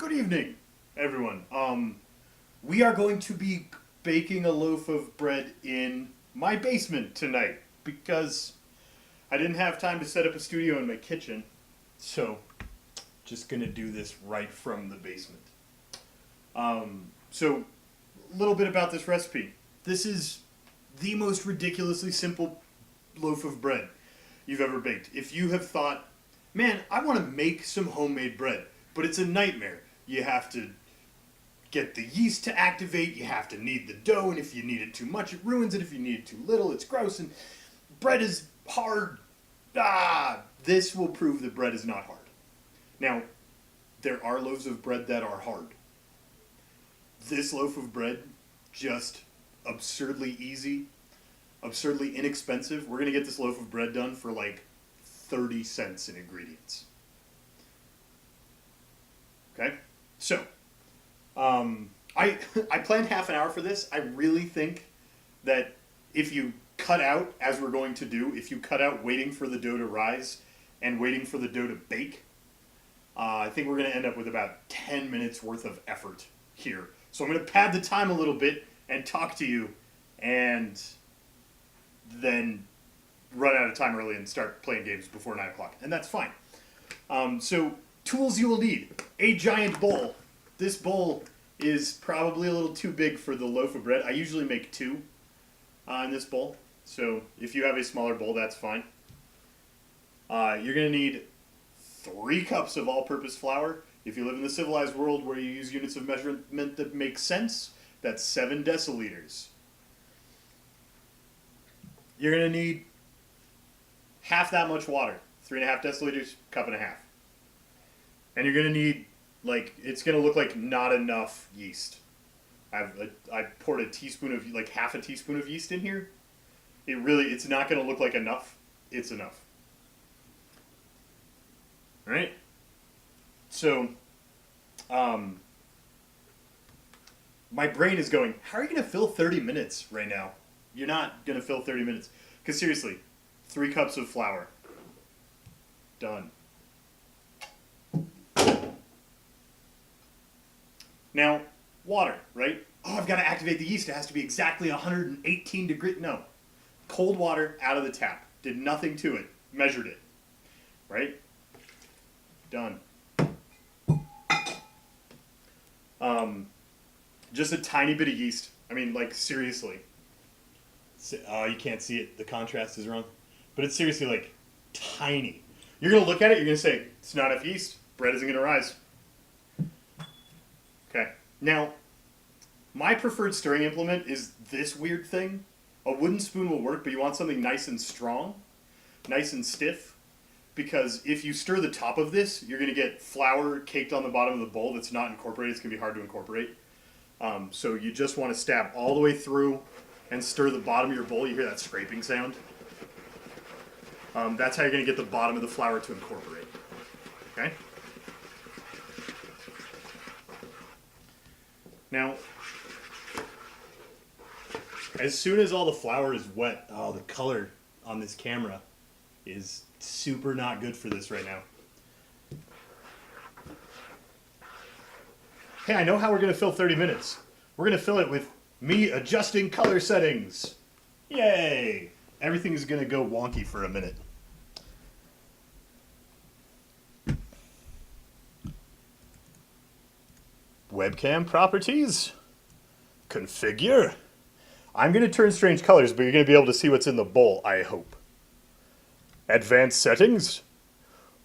Good evening, everyone. We are going to be baking a loaf of bread in my basement tonight because I didn't have time to set up a studio in my kitchen. So, just gonna do this right from the basement. So, a little bit about this recipe. This is the most ridiculously simple loaf of bread you've ever baked. If you have thought, man, I want to make some homemade bread, but it's a nightmare. You have to get the yeast to activate, you have to knead the dough, and if you knead it too much, it ruins it. If you knead it too little, it's gross, and bread is hard. This will prove that bread is not hard. Now, there are loaves of bread that are hard. This loaf of bread, just absurdly easy, absurdly inexpensive. We're going to get this loaf of bread done for like 30 cents in ingredients. Okay? So, I planned half an hour for this. I really think that if you cut out, as we're going to do, if you cut out waiting for the dough to rise and waiting for the dough to bake, I think we're going to end up with about 10 minutes worth of effort here. So I'm going to pad the time a little bit and talk to you and then run out of time early and start playing games before 9 o'clock. And that's fine. So tools you will need. A giant bowl. This bowl is probably a little too big for the loaf of bread. I usually make two in this bowl. So if you have a smaller bowl, that's fine. You're going to need 3 cups of all-purpose flour. If you live in the civilized world where you use units of measurement that make sense, that's 7 deciliters. You're going to need half that much water. 3.5 deciliters, cup and a half. And you're going to need, like, it's going to look like not enough yeast. I poured a teaspoon of, like half a teaspoon of yeast in here. It's not going to look like enough. It's enough. All right? So, my brain is going, how are you going to fill 30 minutes right now? You're not going to fill 30 minutes. Because seriously, 3 cups of flour. Done. Now, water, right? Oh, I've got to activate the yeast. It has to be exactly 118 degrees. No. Cold water out of the tap. Did nothing to it. Measured it. Right? Done. Just a tiny bit of yeast. I mean, like, seriously. Oh, you can't see it. The contrast is wrong. But it's seriously, like, tiny. You're going to look at it, you're going to say, it's not enough yeast. Bread isn't going to rise. Okay. Now, my preferred stirring implement is this weird thing. A wooden spoon will work, but you want something nice and strong, nice and stiff. Because if you stir the top of this, you're going to get flour caked on the bottom of the bowl that's not incorporated. It's going to be hard to incorporate. So you just want to stab all the way through and stir the bottom of your bowl. You hear that scraping sound? That's how you're going to get the bottom of the flour to incorporate. Okay? Now, as soon as all the flour is wet, oh, the color on this camera is super not good for this right now. Hey, I know how we're going to fill 30 minutes. We're going to fill it with me adjusting color settings. Yay! Everything is going to go wonky for a minute. Webcam properties. Configure. I'm going to turn strange colors, but you're going to be able to see what's in the bowl, I hope. Advanced settings.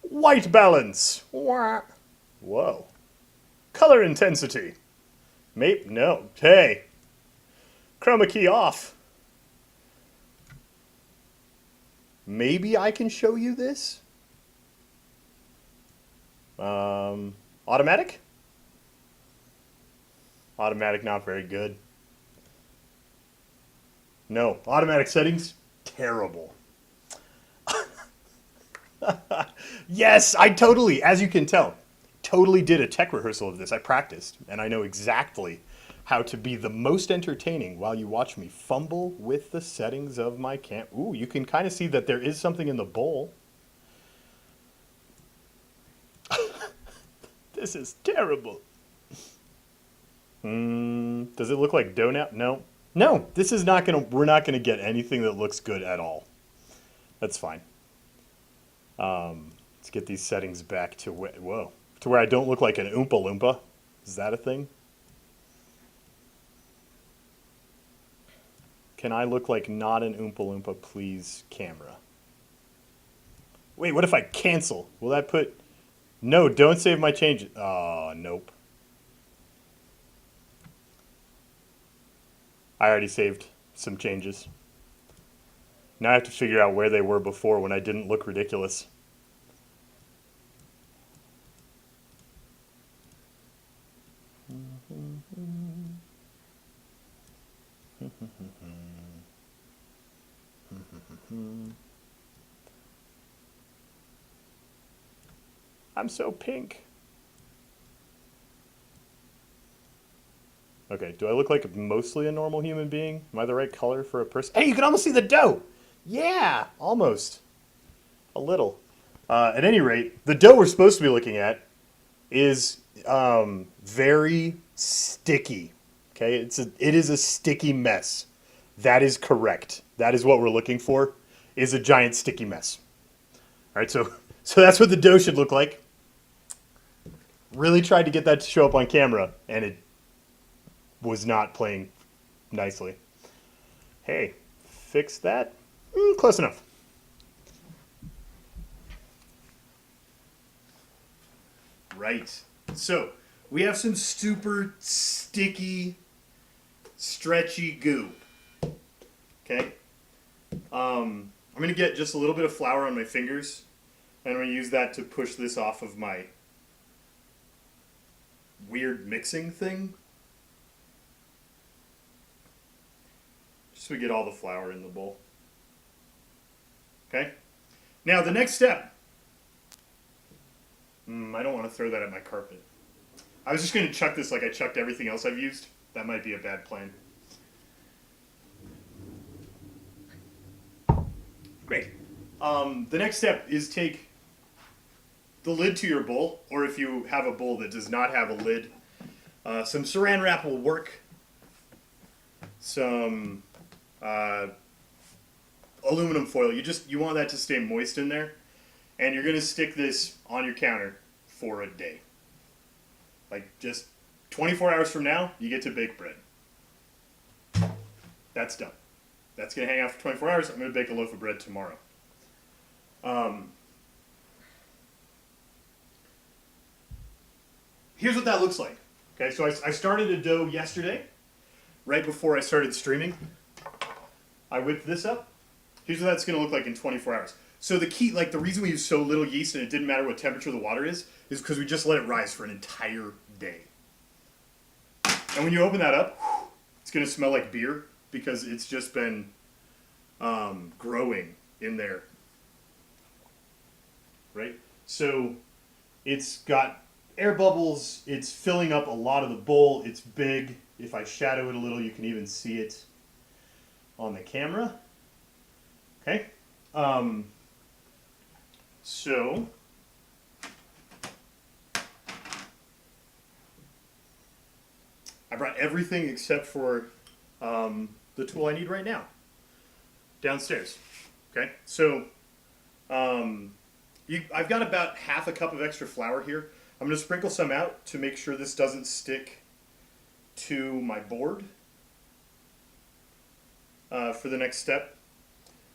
White balance. Whoa. Color intensity. No. Hey. Chroma key off. Maybe I can show you this? Automatic? Automatic, not very good. No. Automatic settings? Terrible. Yes, I totally, as you can tell, totally did a tech rehearsal of this. I practiced, and I know exactly how to be the most entertaining while you watch me fumble with the settings of my cam. Ooh, you can kind of see that there is something in the bowl. This is terrible. Does it look like dough now? No. No, this is not gonna, we're not gonna get anything that looks good at all. That's fine. Let's get these settings back to, whoa, to where I don't look like an Oompa Loompa. Is that a thing? Can I look like not an Oompa Loompa, please, camera? Wait, what if I cancel? Will that put... No, don't save my changes. Oh, nope. I already saved some changes. Now I have to figure out where they were before when I didn't look ridiculous. I'm so pink. Okay, do I look like mostly a normal human being? Am I the right color for a person? Hey, you can almost see the dough! Yeah, almost. A little. At any rate, the dough we're supposed to be looking at is very sticky. Okay, it is a sticky mess. That is correct. That is what we're looking for, is a giant sticky mess. All right, so that's what the dough should look like. Really tried to get that to show up on camera, and it was not playing nicely. Hey, fix that? Close enough. Right. So, we have some super sticky, stretchy goo. Okay? I'm going to get just a little bit of flour on my fingers, and I'm going to use that to push this off of my weird mixing thing. Just so we get all the flour in the bowl. Okay? Now, the next step. I don't want to throw that at my carpet. I was just going to chuck this like I chucked everything else I've used. That might be a bad plan. Great. The next step is take the lid to your bowl, or if you have a bowl that does not have a lid, some saran wrap will work. Some aluminum foil. You want that to stay moist in there, and you're going to stick this on your counter for a day. Like just 24 hours from now, you get to bake bread. That's done. That's going to hang out for 24 hours. I'm going to bake a loaf of bread tomorrow. Here's what that looks like. Okay, so I started a dough yesterday, right before I started streaming. I whipped this up. Here's what that's going to look like in 24 hours. So the key, like the reason we use so little yeast and it didn't matter what temperature the water is because we just let it rise for an entire day. And when you open that up, it's going to smell like beer because it's just been growing in there. Right? So it's got air bubbles, it's filling up a lot of the bowl, it's big. If I shadow it a little, you can even see it on the camera. Okay? So, I brought everything except for the tool I need right now downstairs. Okay? So, I've got about half a cup of extra flour here. I'm going to sprinkle some out to make sure this doesn't stick to my board for the next step.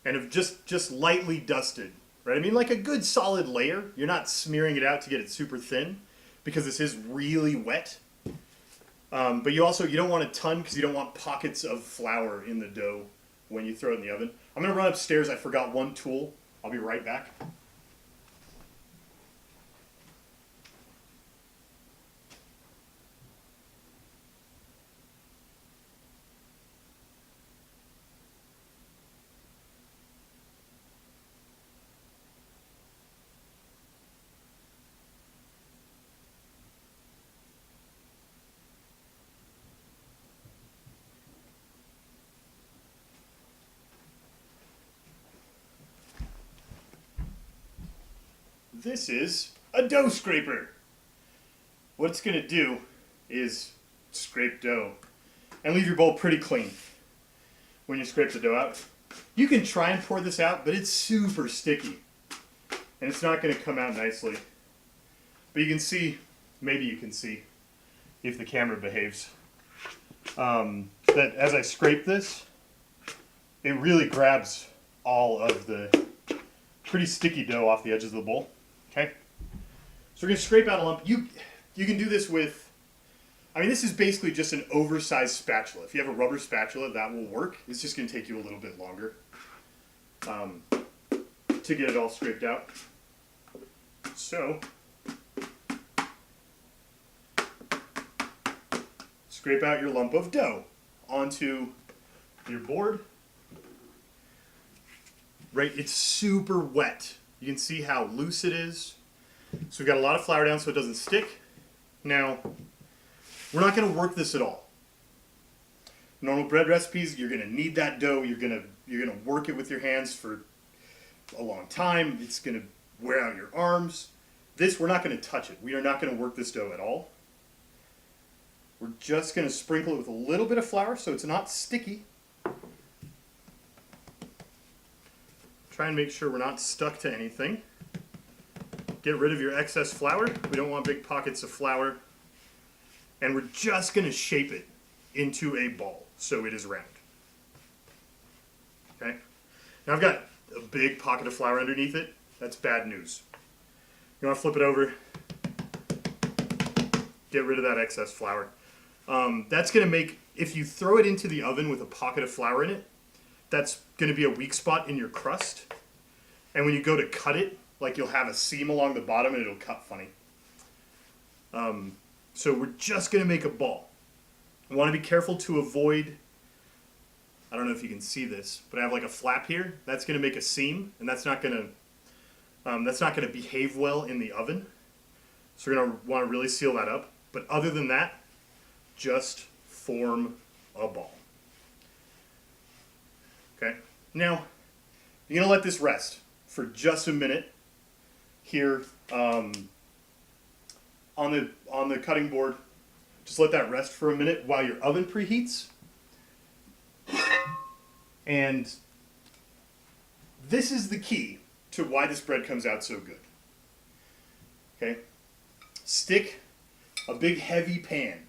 And have just lightly dusted, right? I mean, like a good solid layer. You're not smearing it out to get it super thin because this is really wet. But you don't want a ton because you don't want pockets of flour in the dough when you throw it in the oven. I'm going to run upstairs. I forgot one tool. I'll be right back. This is a dough scraper. What it's going to do is scraped dough. And leave your bowl pretty clean when you scrape the dough out. You can try and pour this out, but it's super sticky. And it's not going to come out nicely. But you can see, maybe you can see, if the camera behaves, that as I scrape this, it really grabs all of the pretty sticky dough off the edges of the bowl. Okay? So we're going to scrape out a lump. You can do this with, I mean, this is basically just an oversized spatula. If you have a rubber spatula, that will work. It's just going to take you a little bit longer to get it all scraped out. So, scrape out your lump of dough onto your board. Right, it's super wet. You can see how loose it is. So we've got a lot of flour down so it doesn't stick. Now, we're not going to work this at all. Normal bread recipes, you're going to knead that dough. You're going to work it with your hands for a long time. It's going to wear out your arms. This, we're not going to touch it. We are not going to work this dough at all. We're just going to sprinkle it with a little bit of flour so it's not sticky. Try and make sure we're not stuck to anything. Get rid of your excess flour. We don't want big pockets of flour. And we're just going to shape it into a ball so it is round. Okay? Now I've got a big pocket of flour underneath it. That's bad news. You want to flip it over. Get rid of that excess flour. That's going to make, if you throw it into the oven with a pocket of flour in it, that's going to be a weak spot in your crust. And when you go to cut it, like you'll have a seam along the bottom and it'll cut funny. So we're just going to make a ball. I want to be careful to avoid, I don't know if you can see this, but I have like a flap here. That's going to make a seam, and that's not going to behave well in the oven. So we're going to want to really seal that up. But other than that, just form a ball. Okay. Now, you're going to let this rest for just a minute here on the cutting board. Just let that rest for a minute while your oven preheats. And this is the key to why this bread comes out so good. Okay? Stick a big heavy pan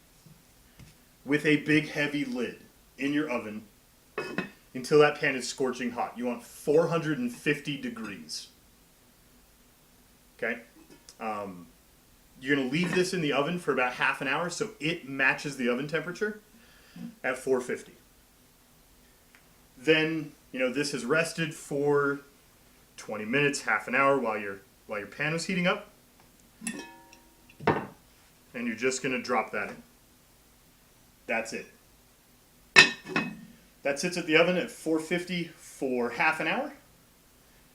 with a big heavy lid in your oven until that pan is scorching hot. You want 450 degrees. Okay? You're going to leave this in the oven for about half an hour so it matches the oven temperature at 450. Then, this has rested for 20 minutes, half an hour while your pan is heating up. And you're just going to drop that in. That's it. That sits at the oven at 450 for half an hour.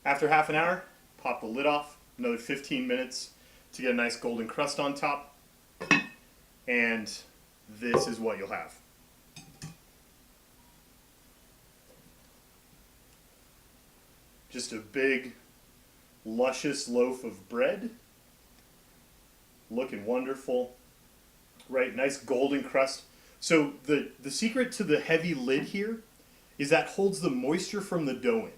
After half an hour, pop the lid off, another 15 minutes to get a nice golden crust on top. And this is what you'll have. Just a big, luscious loaf of bread. Looking wonderful. Right, nice golden crust. So the secret to the heavy lid here is that holds the moisture from the dough in.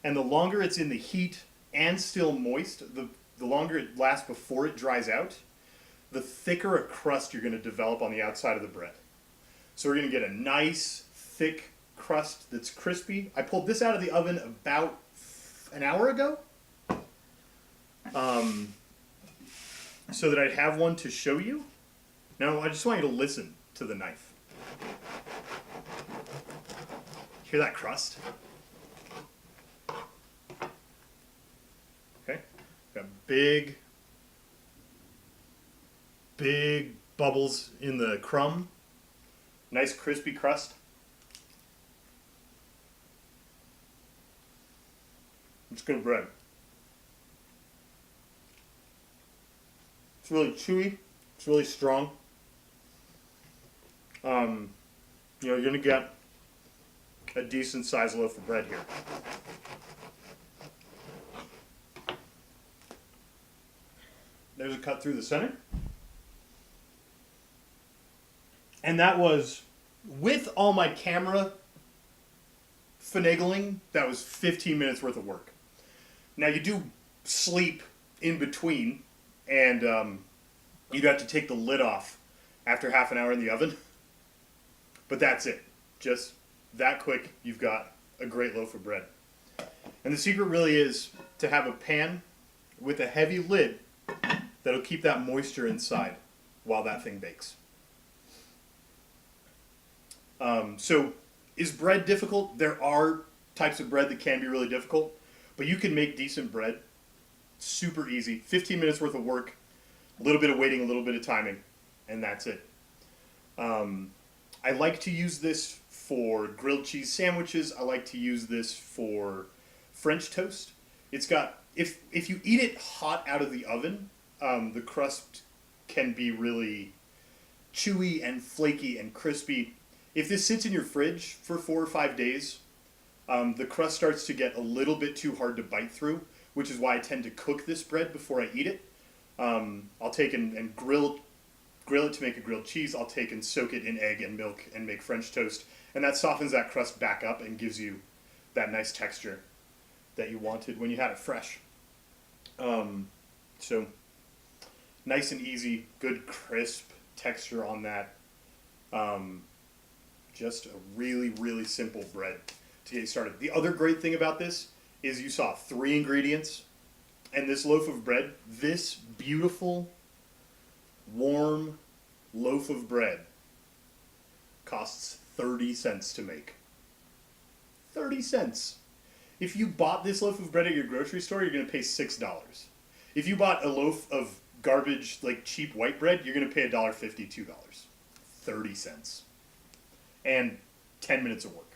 And the longer it's in the heat and still moist, the longer it lasts before it dries out, the thicker a crust you're going to develop on the outside of the bread. So we're going to get a nice, thick crust that's crispy. I pulled this out of the oven about an hour ago, so that I'd have one to show you. Now, I just want you to listen to the knife. Hear that crust? Okay. Got big bubbles in the crumb. Nice crispy crust. It's good bread. It's really chewy. It's really strong. You're going to get a decent sized loaf of bread here. There's a cut through the center. And that was, with all my camera finagling, that was 15 minutes worth of work. Now you do sleep in between, and you'd have to take the lid off after half an hour in the oven. But that's it. Just that quick, you've got a great loaf of bread. And the secret really is to have a pan with a heavy lid that'll keep that moisture inside while that thing bakes. So, is bread difficult? There are types of bread that can be really difficult, but you can make decent bread super easy. 15 minutes worth of work, a little bit of waiting, a little bit of timing, and that's it. I like to use this for grilled cheese sandwiches. I like to use this for French toast. It's got, if you eat it hot out of the oven, the crust can be really chewy and flaky and crispy. If this sits in your fridge for 4 or 5 days, the crust starts to get a little bit too hard to bite through, which is why I tend to cook this bread before I eat it. I'll take and grill it to make a grilled cheese. I'll take and soak it in egg and milk and make French toast. And that softens that crust back up and gives you that nice texture that you wanted when you had it fresh. So nice and easy, good crisp texture on that. Just a really, really simple bread to get you started. The other great thing about this is you saw 3 ingredients, and this loaf of bread, this beautiful, warm loaf of bread costs 30 cents to make. 30 cents. If you bought this loaf of bread at your grocery store, you're going to pay $6. If you bought a loaf of garbage, like cheap white bread, you're going to pay $1.50, $2. 30 cents. And 10 minutes of work.